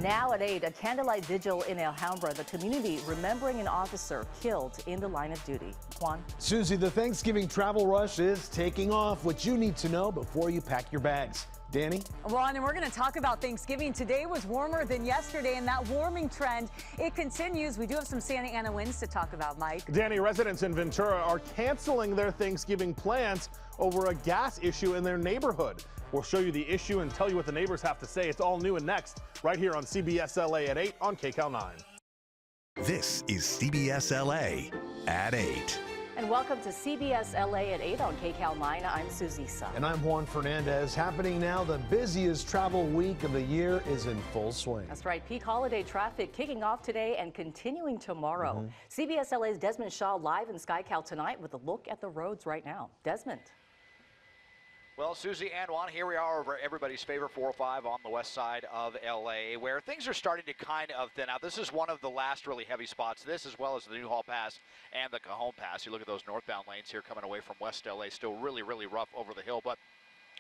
Now at 8, a candlelight vigil in Alhambra, the community remembering an officer killed in the line of duty. Juan? Susie, the Thanksgiving travel rush is taking off. What you need to know before you pack your bags. Danny? Juan, and we're going to talk about Thanksgiving. Today was warmer than yesterday, and that warming trend, it continues. We do have some Santa Ana winds to talk about, Mike. Danny, residents in Ventura are canceling their Thanksgiving plans over a gas issue in their neighborhood. We'll show you the issue and tell you what the neighbors have to say. It's all new and next, right here on CBSLA at 8 on KCAL9. This is CBSLA at 8. And welcome to CBSLA at 8 on KCAL9. I'm Susie Sun. And I'm Juan Fernandez. Happening now, the busiest travel week of the year is in full swing. That's right. Peak holiday traffic kicking off today and continuing tomorrow. CBSLA's Desmond Shaw live in SkyCal tonight with a look at the roads right now. Desmond. Well, Susie and Juan, here we are over everybody's favorite 405 on the west side of L.A., where things are starting to kind of thin out. This is one of the last really heavy spots. This, as well as the Newhall Pass and the Cajon Pass. You look at those northbound lanes here coming away from West L.A., still really, really rough over the hill, but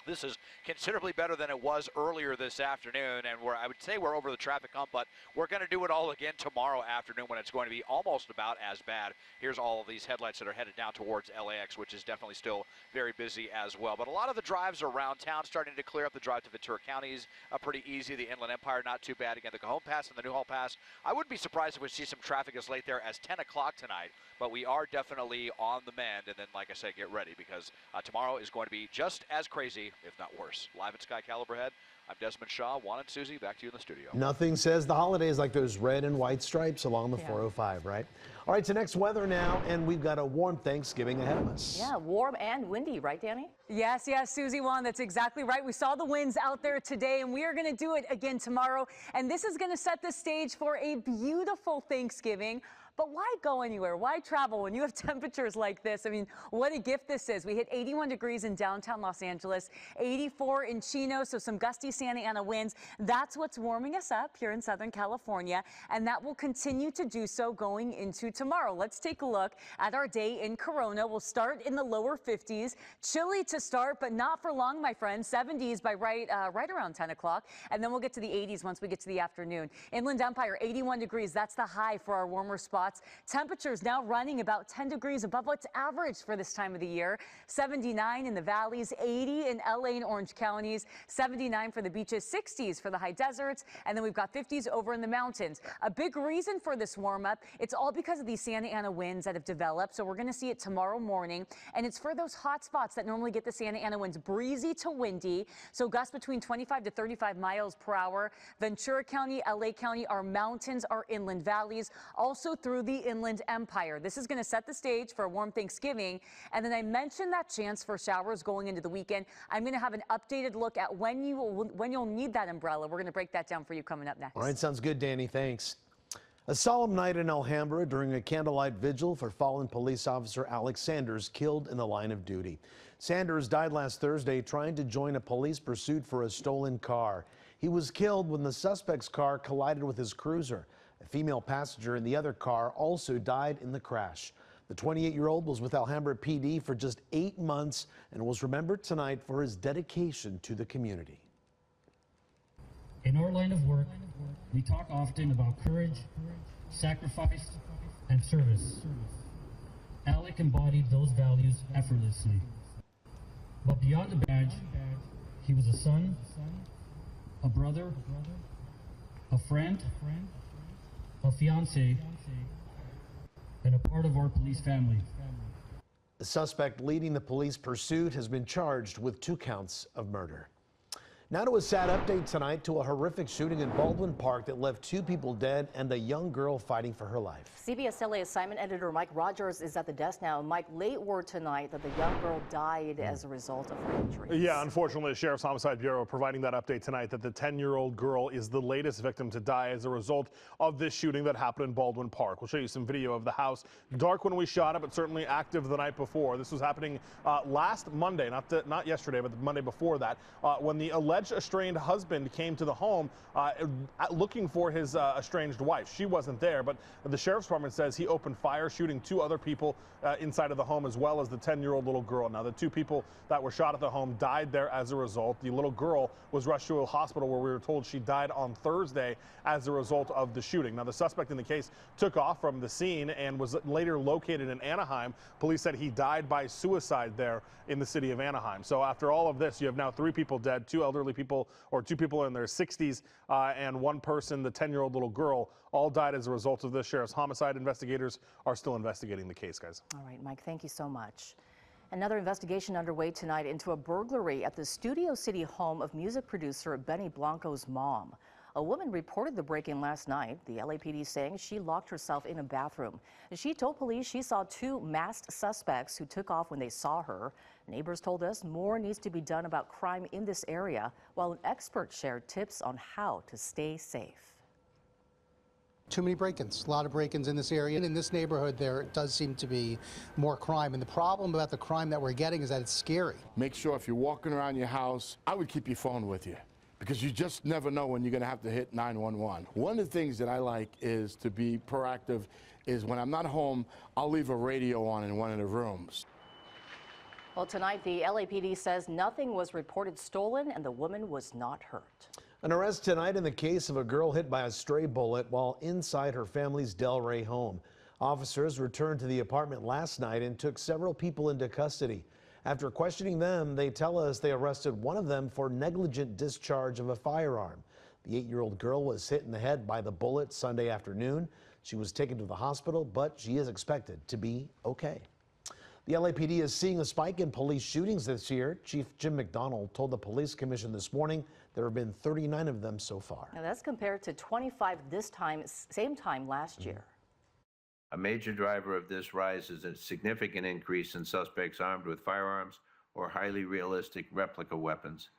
this is considerably better than it was earlier this afternoon, and I would say we're over the traffic hump, but we're going to do it all again tomorrow afternoon when it's going to be almost about as bad. Here's all of these headlights that are headed down towards LAX, which is definitely still very busy as well. But a lot of the drives around town starting to clear up. The drive to Ventura County is pretty easy. The Inland Empire, not too bad. Again, the Cajon Pass and the Newhall Pass, I wouldn't be surprised if we see some traffic as late there as 10 o'clock tonight, but we are definitely on the mend. And then, like I said, get ready because tomorrow is going to be just as crazy, if not worse. Live at SkyCal overhead, I'm Desmond Shaw. Juan and Susie, back to you in the studio. Nothing says the holidays like those red and white stripes along the 405, right? All right, to next weather now, and we've got a warm Thanksgiving ahead of us. Yeah, warm and windy, right, Danny? Yes, Susie, Juan, that's exactly right. We saw the winds out there today, and we are going to do it again tomorrow. And this is going to set the stage for a beautiful Thanksgiving. But why go anywhere? Why travel when you have temperatures like this? I mean, what a gift this is. We hit 81 degrees in downtown Los Angeles, 84 in Chino, so some gusty Santa Ana winds. That's what's warming us up here in Southern California, and that will continue to do so going into tomorrow. Let's take a look at our day in Corona. We'll start in the lower 50s. Chilly to start, but not for long, my friends. 70s by right around 10 o'clock, and then we'll get to the 80s once we get to the afternoon. Inland Empire, 81 degrees. That's the high for our warmer spots. Temperatures now running about 10 degrees above what's average for this time of the year. 79 in the valleys, 80 in LA and Orange counties, 79 for the beaches, 60s for the high deserts, and then we've got 50s over in the mountains. A big reason for this warm up, it's all because of these Santa Ana winds that have developed. So we're going to see it tomorrow morning, and it's for those hot spots that normally get the Santa Ana winds breezy to windy. So gusts between 25 to 35 miles per hour. Ventura County, LA County, our mountains, our inland valleys, also through the Inland Empire. This is going to set the stage for a warm Thanksgiving. And then I mentioned that chance for showers going into the weekend. I'm going to have an updated look at when you'll need that umbrella. We're going to break that down for you coming up next. All right, sounds good, Danny. Thanks. A solemn night in Alhambra during a candlelight vigil for fallen police officer Alex Sanders, killed in the line of duty. Sanders died last Thursday trying to join a police pursuit for a stolen car. He was killed when the suspect's car collided with his cruiser. A female passenger in the other car also died in the crash. The 28-year-old was with Alhambra PD for just 8 months and was remembered tonight for his dedication to the community. In our line of work, we talk often about courage, sacrifice, and service. Alec embodied those values effortlessly. But beyond the badge, he was a son, a brother, a friend, a fiance, and a part of our police family. The suspect leading the police pursuit has been charged with 2 counts of murder. Now to a sad update tonight to a horrific shooting in Baldwin Park that left 2 people dead and a young girl fighting for her life. CBSLA assignment editor Mike Rogers is at the desk now. Mike, late word tonight that the young girl died as a result of her injuries. Yeah, unfortunately, the Sheriff's Homicide Bureau providing that update tonight that the 10-year-old girl is the latest victim to die as a result of this shooting that happened in Baldwin Park. We'll show you some video of the house. Dark when we shot it, but certainly active the night before. This was happening last Monday, not yesterday, but the Monday before that, when the alleged alleged estranged husband came to the home looking for his estranged wife. She wasn't there, but the sheriff's department says he opened fire, shooting 2 other people inside of the home, as well as the 10-year-old little girl. Now, the 2 people that were shot at the home died there as a result. The little girl was rushed to a hospital where we were told she died on Thursday as a result of the shooting. Now, the suspect in the case took off from the scene and was later located in Anaheim. Police said he died by suicide there in the city of Anaheim. So after all of this, you have now 3 people dead, 2 elderly people, or 2 people in their 60s, and 1 person, the 10-year-old little girl, all died as a result of this. Sheriff's homicide investigators are still investigating the case, guys. All right, Mike, thank you so much. Another investigation underway tonight into a burglary at the Studio City home of music producer Benny Blanco's mom. A woman reported the break-in last night, the LAPD saying she locked herself in a bathroom. She told police she saw 2 masked suspects who took off when they saw her. Neighbors told us more needs to be done about crime in this area, while an expert shared tips on how to stay safe. Too many break-ins, a lot of break-ins in this area. In this neighborhood, there does seem to be more crime. And the problem about the crime that we're getting is that it's scary. Make sure if you're walking around your house, I would keep your phone with you, because you just never know when you're going to have to hit 911. One of the things that I like is to be proactive is when I'm not home, I'll leave a radio on in one of the rooms. Well, tonight the LAPD says nothing was reported stolen and the woman was not hurt. An arrest tonight in the case of a girl hit by a stray bullet while inside her family's Delray home. Officers returned to the apartment last night and took several people into custody. After questioning them, they tell us they arrested one of them for negligent discharge of a firearm. The 8-year-old girl was hit in the head by the bullet Sunday afternoon. She was taken to the hospital, but she is expected to be okay. The LAPD is seeing a spike in police shootings this year. Chief Jim McDonald told the police commission this morning there have been 39 of them so far. Now that's compared to 25 this time, same time last year. A major driver of this rise is a significant increase in suspects armed with firearms or highly realistic replica weapons.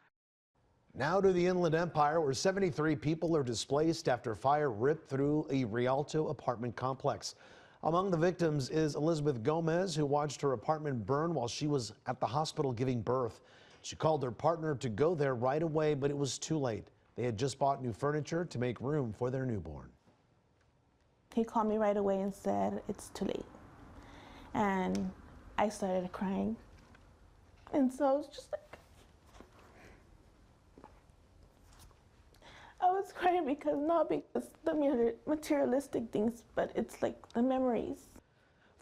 Now to the Inland Empire, where 73 people are displaced after fire ripped through a Rialto apartment complex. Among the victims is Elizabeth Gomez, who watched her apartment burn while she was at the hospital giving birth. She called her partner to go there right away, but it was too late. They had just bought new furniture to make room for their newborn. He called me right away and said, it's too late. And I started crying. And so I was just like, I was crying because not because the materialistic things, but it's like the memories.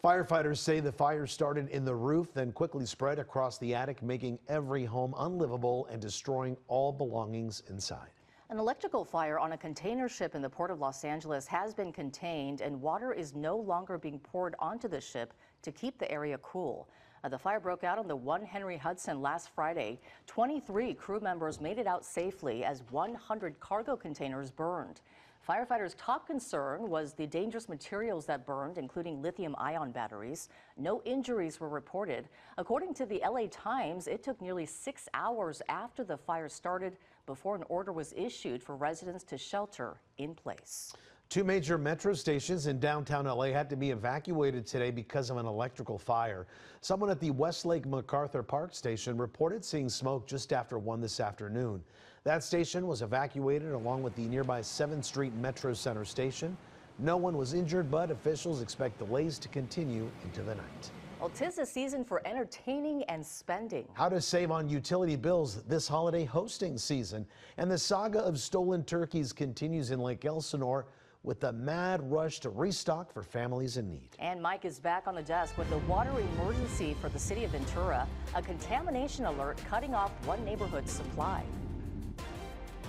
Firefighters say the fire started in the roof, then quickly spread across the attic, making every home unlivable and destroying all belongings inside. An electrical fire on a container ship in the port of Los Angeles has been contained, and water is no longer being poured onto the ship to keep the area cool. The fire broke out on the 1 Henry Hudson last Friday. 23 crew members made it out safely as 100 cargo containers burned. Firefighters' top concern was the dangerous materials that burned, including lithium-ion batteries. No injuries were reported. According to the LA Times, it took nearly 6 hours after the fire started before an order was issued for residents to shelter in place. 2 major metro stations in downtown LA had to be evacuated today because of an electrical fire. Someone at the Westlake MacArthur Park station reported seeing smoke just after 1 this afternoon. That station was evacuated along with the nearby 7th Street Metro Center station. No one was injured, but officials expect delays to continue into the night. Well, 'tis a season for entertaining and spending. How to save on utility bills this holiday hosting season. And the saga of stolen turkeys continues in Lake Elsinore, with a mad rush to restock for families in need. And Mike is back on the desk with the water emergency for the city of Ventura, a contamination alert cutting off one neighborhood's supply.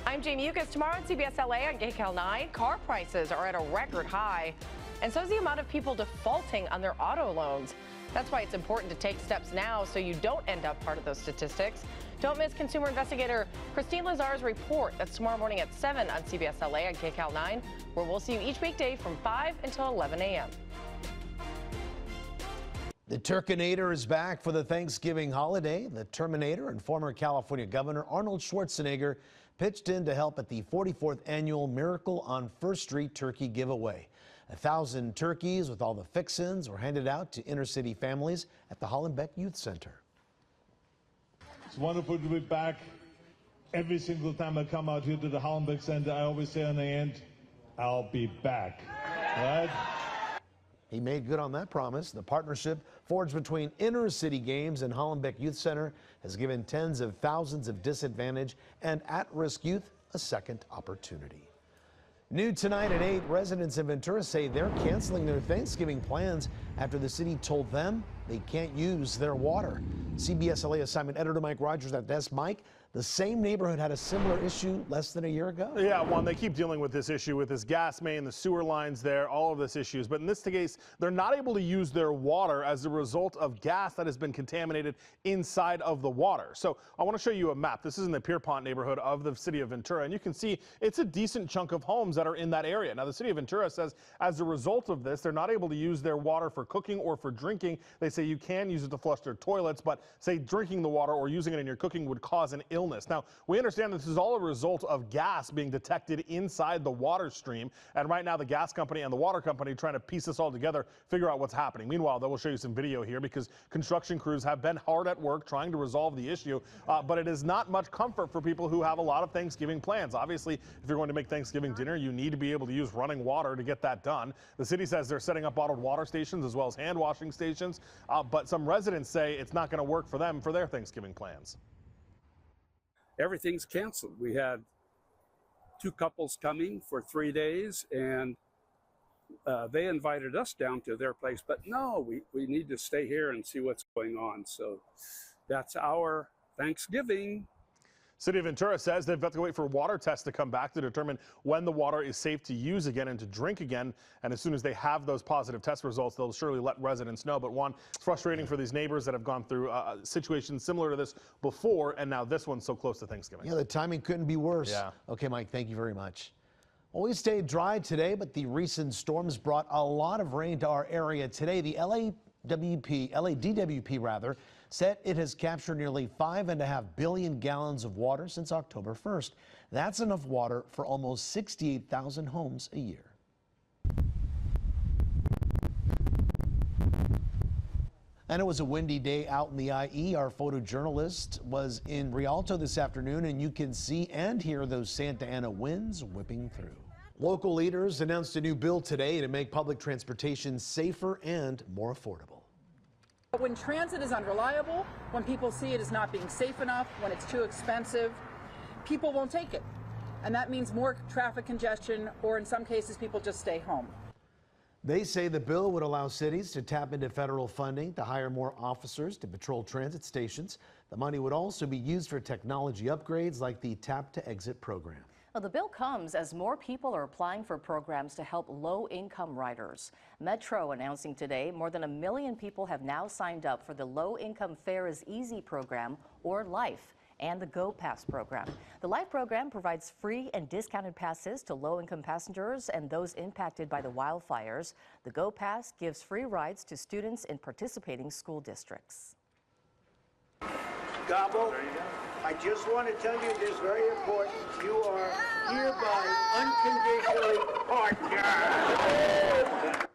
I'm Jamie Yukas. Tomorrow on CBSLA on KCAL9, car prices are at a record high, and so is the amount of people defaulting on their auto loans. That's why it's important to take steps now so you don't end up part of those statistics. Don't miss consumer investigator Christine Lazar's report. That's tomorrow morning at 7 on CBSLA on KCAL9, where we'll see you each weekday from 5 until 11 a.m. The Turkinator is back for the Thanksgiving holiday. The Terminator and former California Governor Arnold Schwarzenegger pitched in to help at the 44th annual Miracle on First Street Turkey giveaway. 1,000 turkeys with all the fixins were handed out to inner city families at the Hollenbeck Youth Center. It's wonderful to be back every single time I come out here to the Hallenbeck Center, I always say on the end, I'll be back. Right? He made good on that promise. The partnership forged between Inner City Games and Hallenbeck Youth Center has given tens of thousands of disadvantaged and at-risk youth a second opportunity. New tonight at 8, residents in Ventura say they're canceling their Thanksgiving plans after the city told them they can't use their water. CBSLA assignment editor Mike Rogers at desk. Mike, the same neighborhood had a similar issue less than a year ago. Yeah, Juan, they keep dealing with this issue with this gas main, the sewer lines there, all of this issues. But in this case, they're not able to use their water as a result of gas that has been contaminated inside of the water. So I want to show you a map. This is in the Pierpont neighborhood of the city of Ventura, and you can see it's a decent chunk of homes that are in that area. Now, the city of Ventura says as a result of this, they're not able to use their water for cooking or for drinking. They say you can use it to flush their toilets, but say drinking the water or using it in your cooking would cause an illness. Now, we understand this is all a result of gas being detected inside the water stream. And right now, the gas company and the water company trying to piece this all together, figure out what's happening. Meanwhile, they will show you some video here because construction crews have been hard at work trying to resolve the issue. But it is not much comfort for people who have a lot of Thanksgiving plans. Obviously, if you're going to make Thanksgiving dinner, you need to be able to use running water to get that done. The city says they're setting up bottled water stations as well as hand washing stations. But some residents say it's not going to work for them for their Thanksgiving plans. Everything's canceled. We had 2 couples coming for 3 days, and they invited us down to their place, but no, we need to stay here and see what's going on. So that's our Thanksgiving. City of Ventura says they've got to wait for water tests to come back to determine when the water is safe to use again and to drink again. And as soon as they have those positive test results, they'll surely let residents know. But Juan, it's frustrating for these neighbors that have gone through situations similar to this before, and now this one's so close to Thanksgiving. Yeah, the timing couldn't be worse. Yeah. Okay, Mike, thank you very much. Well, we stayed dry today, but the recent storms brought a lot of rain to our area today. The LADWP said it has captured nearly 5.5 billion gallons of water since October 1st. That's enough water for almost 68,000 homes a year. And it was a windy day out in the IE. Our photojournalist was in Rialto this afternoon, and you can see and hear those Santa Ana winds whipping through. Local leaders announced a new bill today to make public transportation safer and more affordable. When transit is unreliable, when people see it as not being safe enough, when it's too expensive, people won't take it. And that means more traffic congestion, or in some cases, people just stay home. They say the bill would allow cities to tap into federal funding to hire more officers to patrol transit stations. The money would also be used for technology upgrades like the Tap to Exit program. Well, the bill comes as more people are applying for programs to help low-income riders. Metro announcing today more than 1 million people have now signed up for the Low-Income Fare is Easy program, or LIFE, and the Go Pass program. The LIFE program provides free and discounted passes to low-income passengers and those impacted by the wildfires. The Go Pass gives free rides to students in participating school districts. Gobble, I just want to tell you this very important. You are hereby unconditionally pardoned.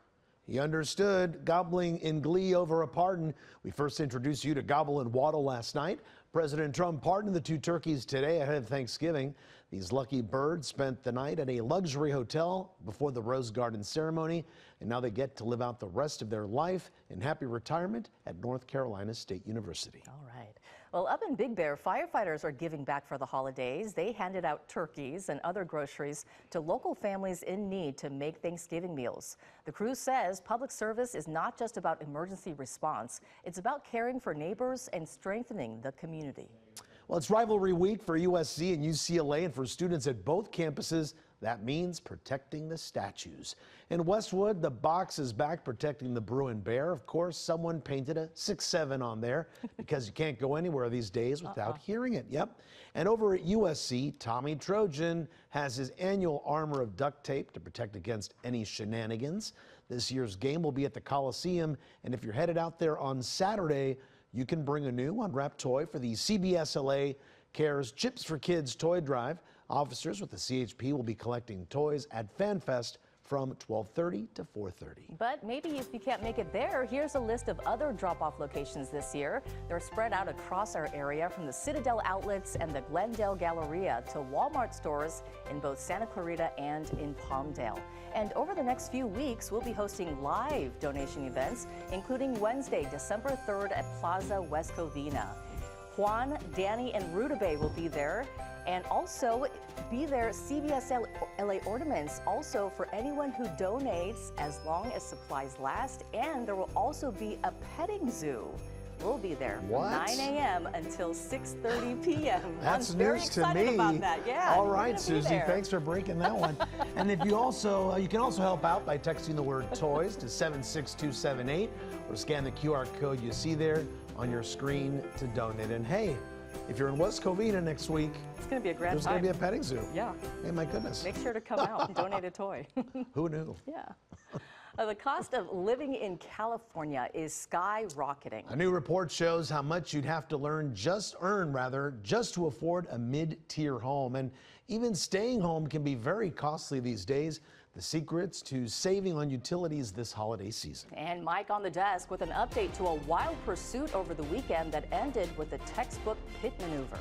He understood, gobbling in glee over a pardon. We first introduced you to gobble and waddle last night. President Trump pardoned the 2 turkeys today ahead of Thanksgiving. These lucky birds spent the night at a luxury hotel before the Rose Garden ceremony, and now they get to live out the rest of their life in happy retirement at North Carolina State University. All right. Well, up in Big Bear, firefighters are giving back for the holidays. They handed out turkeys and other groceries to local families in need to make Thanksgiving meals. The crew says public service is not just about emergency response. It's about caring for neighbors and strengthening the community. Well, it's rivalry week for USC and UCLA, and for students at both campuses, that means protecting the statues. In Westwood, the box is back protecting the Bruin Bear. Of course, someone painted a 6-7 on there because you can't go anywhere these days without hearing it. Yep. And over at USC, Tommy Trojan has his annual armor of duct tape to protect against any shenanigans. This year's game will be at the Coliseum, and if you're headed out there on Saturday, you can bring a new unwrapped toy for the CBSLA Cares Chips for Kids toy drive. Officers with the CHP will be collecting toys at FanFest from 12:30 to 4:30. But maybe if you can't make it there, here's a list of other drop-off locations this year. They're spread out across our area, from the Citadel Outlets and the Glendale Galleria to Walmart stores in both Santa Clarita and in Palmdale. And over the next few weeks, we'll be hosting live donation events, including Wednesday, December 3rd at Plaza West Covina. Juan, Danny, and Rutabaga will be there. And also be there, CBSLA ornaments also for anyone who donates as long as supplies last. And there will also be a petting zoo. We'll be there from 9 a.m. until 6:30 p.m. That's I'm very news to excited me. about that. Yeah. All right, Susie, thanks for breaking that one. And if you also, you can also help out by texting the word toys to 76278 or scan the QR code you see there on your screen to donate. And hey, if you're in West Covina next week, it's going to be a grand there's time. going to be a petting zoo. Yeah. Hey, my goodness. Make sure to come out and donate a toy. Who knew? Yeah. The cost of living in California is skyrocketing. A new report shows how much you'd have to earn just to afford a mid-tier home. And even staying home can be very costly these days. The secrets to saving on utilities this holiday season. And Mike on the desk with an update to a wild pursuit over the weekend that ended with a textbook pit maneuver.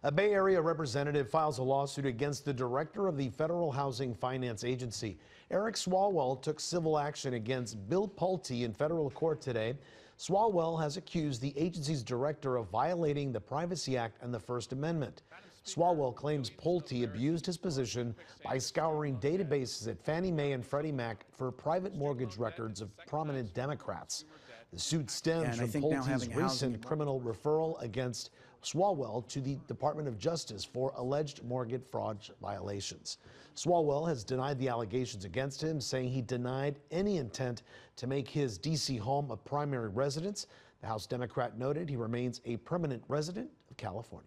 A Bay Area representative files a lawsuit against the director of the Federal Housing Finance Agency. Eric Swalwell took civil action against Bill Pulte in federal court today. Swalwell has accused the agency's director of violating the Privacy Act and the First Amendment. Swalwell claims Pulte abused his position by scouring databases at Fannie Mae and Freddie Mac for private mortgage records of prominent Democrats. The suit stems from Pulte's recent criminal referral against Swalwell to the Department of Justice for alleged mortgage fraud violations. Swalwell has denied the allegations against him, saying he denied any intent to make his D.C. home a primary residence. The House Democrat noted he remains a permanent resident of California.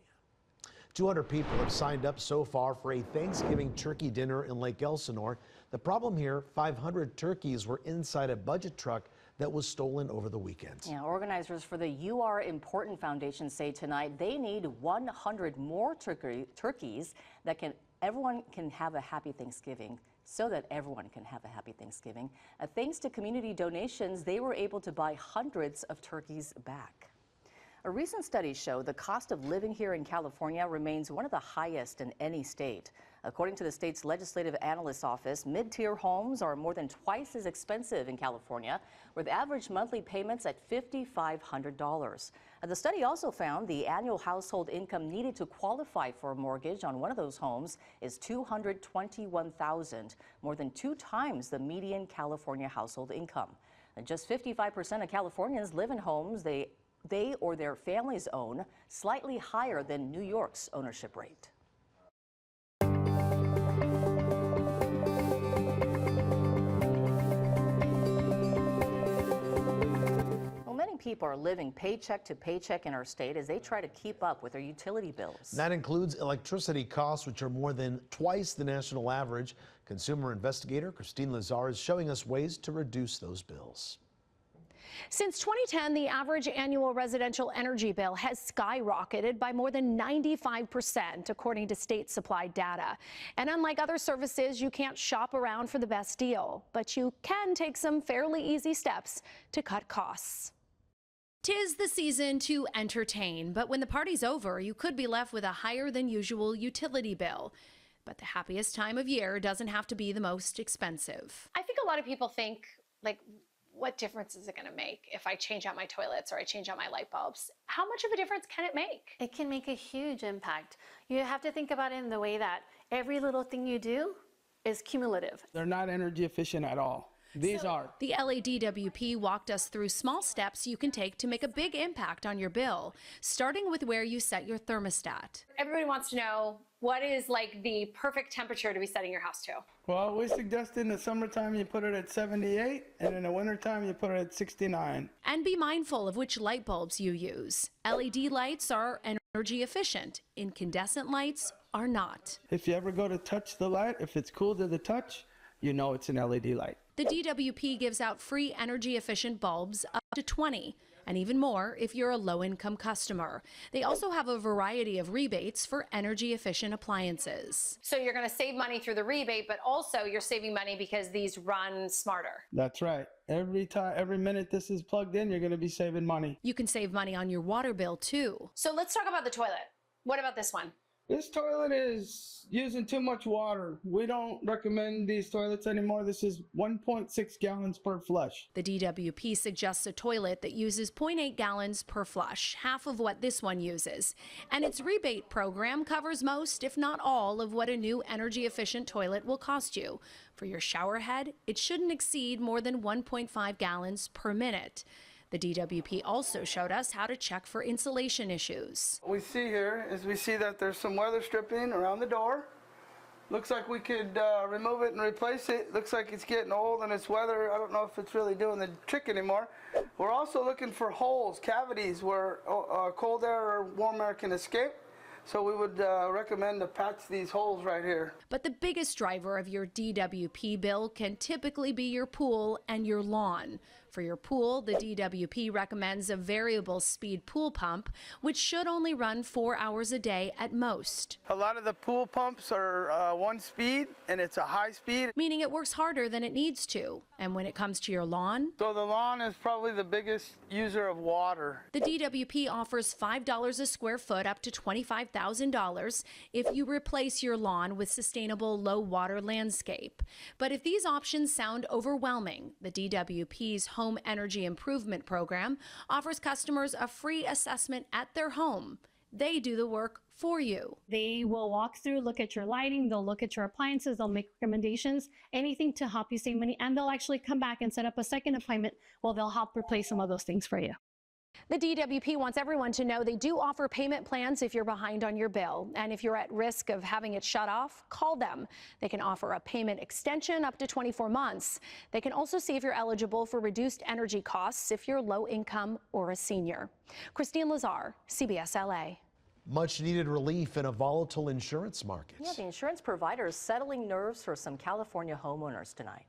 200 people have signed up so far for a Thanksgiving turkey dinner in Lake Elsinore. The problem here, 500 turkeys were inside a budget truck that was stolen over the weekend. Yeah, organizers for the You Are Important Foundation say tonight they need 100 more turkeys that everyone can have a happy Thanksgiving, so that everyone can have a happy Thanksgiving. Thanks to community donations, they were able to buy hundreds of turkeys back. A recent study showed the cost of living here in California remains one of the highest in any state. According to the state's legislative analyst's office, mid-tier homes are more than twice as expensive in California, with average monthly payments at $5,500. The study also found the annual household income needed to qualify for a mortgage on one of those homes is $221,000, more than 2 times the median California household income. And just 55% of Californians live in homes they or their families own, slightly higher than New York's ownership rate. Well, many people are living paycheck to paycheck in our state as they try to keep up with their utility bills. That includes electricity costs, which are more than twice the national average. Consumer investigator Christine Lazar is showing us ways to reduce those bills. Since 2010, the average annual residential energy bill has skyrocketed by more than 95%, according to state supplied data. And unlike other services, you can't shop around for the best deal, but you can take some fairly easy steps to cut costs. 'Tis the season to entertain, but when the party's over, you could be left with a higher than usual utility bill. But the happiest time of year doesn't have to be the most expensive. I think a lot of people think, like, what difference is it going to make if I change out my toilets or I change out my light bulbs? How much of a difference can it make? It can make a huge impact. You have to think about it in the way that every little thing you do is cumulative. They're not energy efficient at all. These are. The LADWP walked us through small steps you can take to make a big impact on your bill, starting with where you set your thermostat. Everybody wants to know, what is like the perfect temperature to be setting your house to? Well, we suggest in the summertime you put it at 78, and in the wintertime you put it at 69. And be mindful of which light bulbs you use. LED lights are energy efficient. Incandescent lights are not. If you ever go to touch the light, if it's cool to the touch, you know it's an LED light. The DWP gives out free energy efficient bulbs up to 20. and even more if you're a low-income customer. They also have a variety of rebates for energy-efficient appliances. So you're going to save money through the rebate, but also you're saving money because these run smarter. That's right. Every minute this is plugged in, you're going to be saving money. You can save money on your water bill, too. So let's talk about the toilet. What about this one? This toilet is using too much water. We don't recommend these toilets anymore. This is 1.6 gallons per flush. The DWP suggests a toilet that uses 0.8 gallons per flush, half of what this one uses. And its rebate program covers most, if not all, of what a new energy-efficient toilet will cost you. For your shower head, it shouldn't exceed more than 1.5 gallons per minute. The DWP also showed us how to check for insulation issues. What we see here is we see that there's some weather stripping around the door. Looks like we could remove it and replace it. Looks like it's getting old and it's weather. I don't know if it's really doing the trick anymore. We're also looking for holes, cavities where cold air or warm air can escape. So we would recommend to patch these holes right here. But the biggest driver of your DWP bill can typically be your pool and your lawn. For your pool, the DWP recommends a variable speed pool pump, which should only run 4 hours a day at most. A lot of the pool pumps are one speed, and it's a high speed. Meaning it works harder than it needs to. And when it comes to your lawn? So the lawn is probably the biggest user of water. The DWP offers $5 a square foot up to $25,000 if you replace your lawn with sustainable low water landscape. But if these options sound overwhelming, the DWP's Home Energy Improvement Program offers customers a free assessment at their home. They do the work for you. They will walk through, look at your lighting, they'll look at your appliances, they'll make recommendations, anything to help you save money, and they'll actually come back and set up a second appointment. Well, they'll help replace some of those things for you. The DWP wants everyone to know they do offer payment plans if you're behind on your bill. And if you're at risk of having it shut off, call them. They can offer a payment extension up to 24 months. They can also see if you're eligible for reduced energy costs if you're low income or a senior. Christine Lazar, CBSLA. Much needed relief in a volatile insurance market. Yeah, the insurance providers settling nerves for some California homeowners tonight.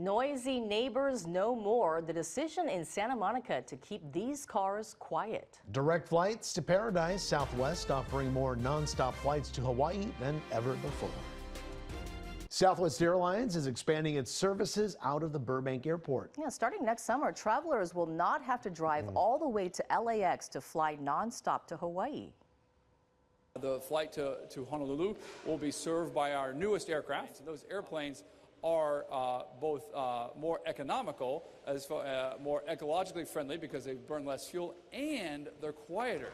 Noisy neighbors no more. The decision in Santa Monica to keep these cars quiet. Direct flights to paradise. Southwest offering more nonstop flights to Hawaii than ever before. Southwest Airlines is expanding its services out of the Burbank Airport. Yeah, starting next summer, travelers will not have to drive all the way to LAX to fly nonstop to Hawaii. The flight to Honolulu will be served by our newest aircraft. Those airplanes are both more economical, more ecologically friendly because they burn less fuel, and they're quieter.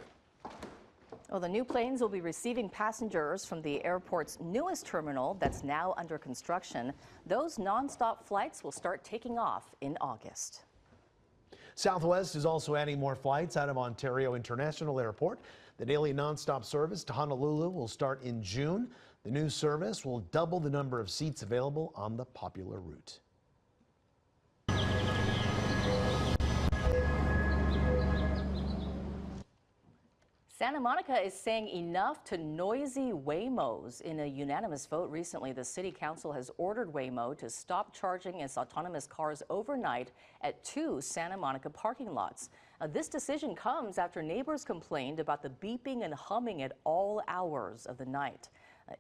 Well, the new planes will be receiving passengers from the airport's newest terminal that's now under construction. Those nonstop flights will start taking off in August. Southwest is also adding more flights out of Ontario International Airport. The daily nonstop service to Honolulu will start in June. The new service will double the number of seats available on the popular route. Santa Monica is saying enough to noisy Waymos. In a unanimous vote recently, the city council has ordered Waymo to stop charging its autonomous cars overnight at 2 Santa Monica parking lots. This decision comes after neighbors complained about the beeping and humming at all hours of the night.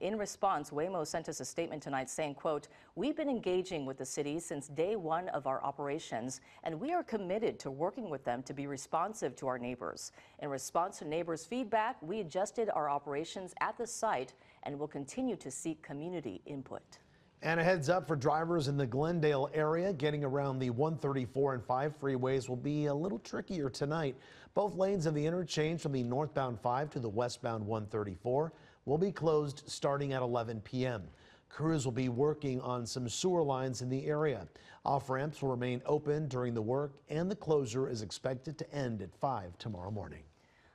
In response, Waymo sent us a statement tonight saying, quote, "We've been engaging with the city since day one of our operations, and we are committed to working with them to be responsive to our neighbors. In response to neighbors' feedback, we adjusted our operations at the site and will continue to seek community input." And a heads up for drivers in the Glendale area. Getting around the 134 and 5 freeways will be a little trickier tonight. Both lanes of the interchange from the northbound 5 to the westbound 134 will be closed starting at 11 p.m. Crews will be working on some sewer lines in the area. Off-ramps will remain open during the work, and the closure is expected to end at 5 tomorrow morning.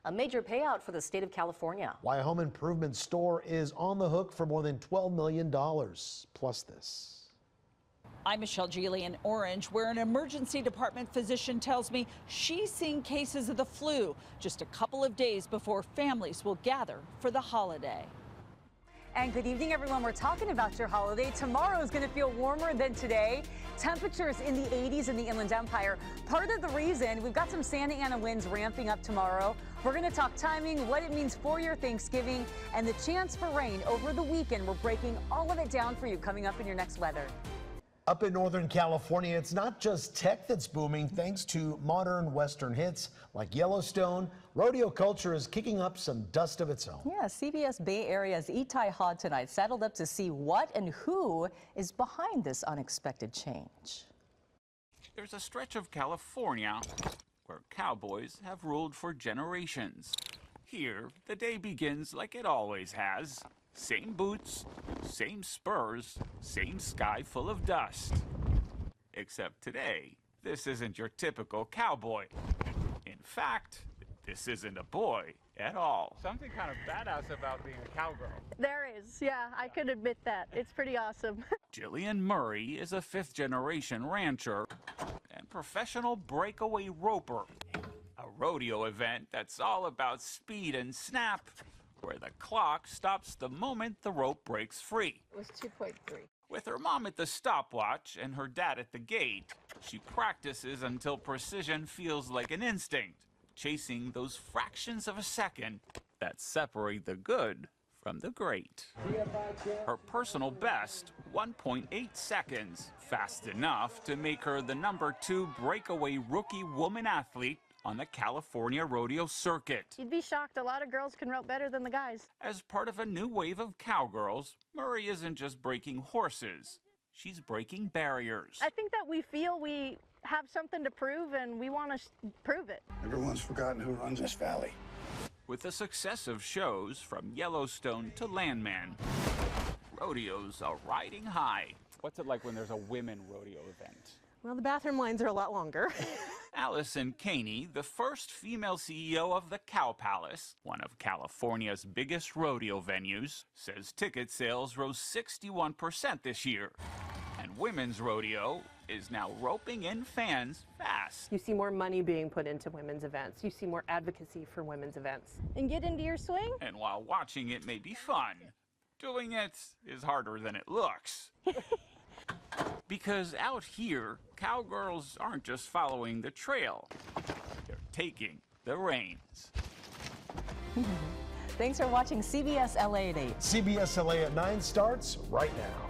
A major payout for the state of California. Why a home improvement store is on the hook for more than $12 million. Plus this. I'm Michelle Geely in Orange, where an emergency department physician tells me she's seeing cases of the flu just a couple of days before families will gather for the holiday. And good evening, everyone. We're talking about your holiday. Tomorrow is going to feel warmer than today. Temperatures in the 80s in the Inland Empire. Part of the reason we've got some Santa Ana winds ramping up tomorrow. We're going to talk timing, what it means for your Thanksgiving, and the chance for rain over the weekend. We're breaking all of it down for you coming up in your next weather. Up in Northern California, it's not just tech that's booming. Thanks to modern Western hits like Yellowstone, rodeo culture is kicking up some dust of its own. Yeah, CBS Bay Area's Itai Ha tonight saddled up to see what and who is behind this unexpected change. There's a stretch of California where cowboys have ruled for generations. Here, the day begins like it always has. Same boots, same spurs, same sky full of dust. Except today, this isn't your typical cowboy. In fact, this isn't a boy at all. Something kind of badass about being a cowgirl. There is, yeah, I could admit that. It's pretty awesome. Jillian Murray is a fifth-generation rancher and professional breakaway roper. A rodeo event that's all about speed and snap, where the clock stops the moment the rope breaks free. It was 2.3. With her mom at the stopwatch and her dad at the gate, she practices until precision feels like an instinct, chasing those fractions of a second that separate the good from the great. Her personal best, 1.8 seconds, fast enough to make her the #2 breakaway rookie woman athlete on the California rodeo circuit. You'd be shocked, a lot of girls can rope better than the guys. As part of a new wave of cowgirls, Murray isn't just breaking horses, she's breaking barriers. I think that we feel we have something to prove and we want to prove it. Everyone's forgotten who runs this valley. With the success of shows from Yellowstone to Landman, rodeos are riding high. What's it like when there's a women rodeo event? Well, the bathroom lines are a lot longer. Allison Caney, the first female CEO of the Cow Palace, one of California's biggest rodeo venues, says ticket sales rose 61% this year. And women's rodeo is now roping in fans fast. You see more money being put into women's events. You see more advocacy for women's events. And get into your swing? And while watching it may be fun, doing it is harder than it looks. Because out here, cowgirls aren't just following the trail, they're taking the reins. Thanks for watching CBSLA at 8. CBSLA at 9 starts right now.